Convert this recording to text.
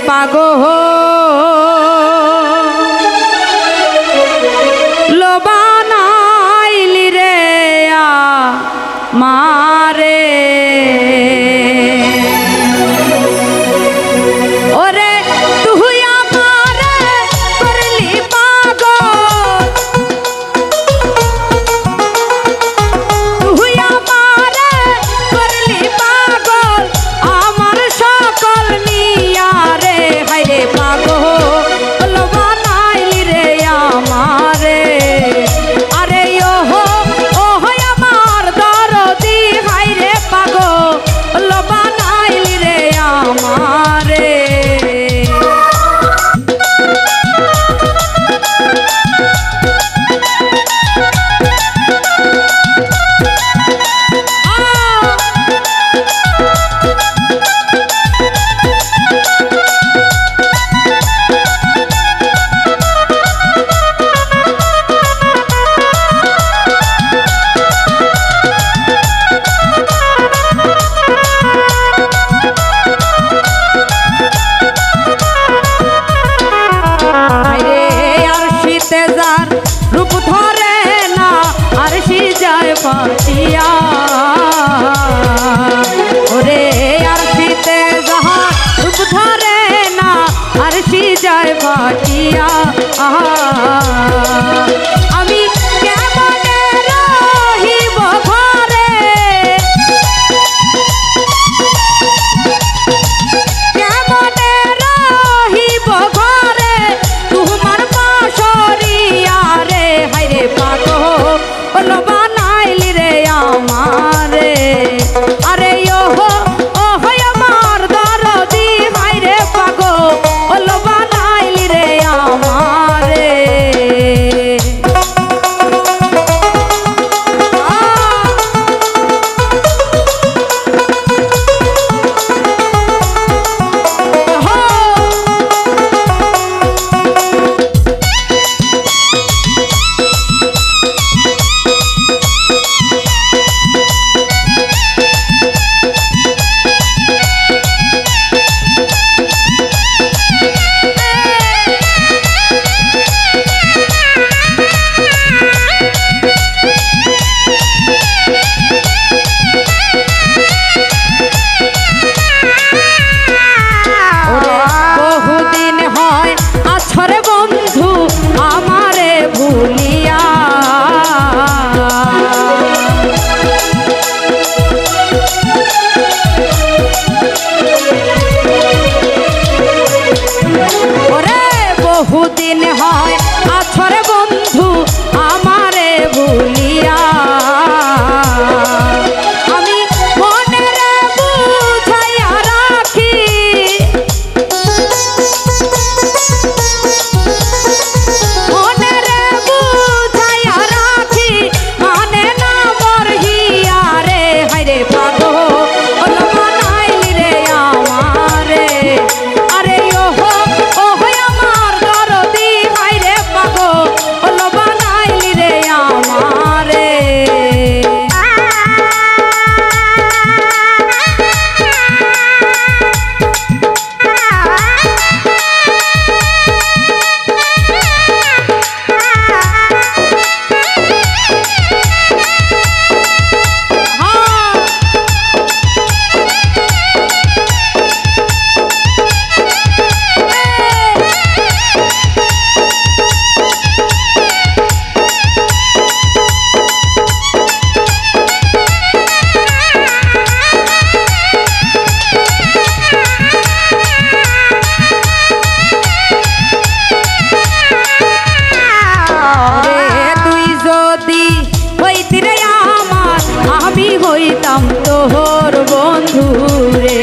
পাগল লোবানাইলি রে মারে ওরে তুই আমারে করলি পাগল তুই আমারে করলি পাগল আমার সকল নিয়া রে হায়রে পাগল বানাইলি রে আমারে আরে ওহো ওহো আমার দরদি হায়রে পাগল বানাইলি রে আমারে রূপ ধরে না আর সে যায় পাটিয়া ওরে আর শীতে যাহা রূপ ধরে না আর সে যায় পাটিয়া আমি কেমনে রহিব ঘরে কেমনে রহিব ঘরে তোমার পাশরিয়া রে হায়রে পাগল বানাইলি রে আমারে আরে ওহো ওহো আমার দরদি হায়রে পাগল বানাইলি রে আমারে বহুদিন হয় আছর বন্ধু আমারে ভুলিয়া আমি মনে রে বুঝাইয়া রাখি মনে রে বুঝাইয়া রাখি মানে না মরহিয়া রে হায়রে পাগল বানাইলি রে আমারে আরে ওহো ওহো আমার দরদি হায়রে পাগল বানাইলি রে আমারে হইতাম তোর বন্ধু রে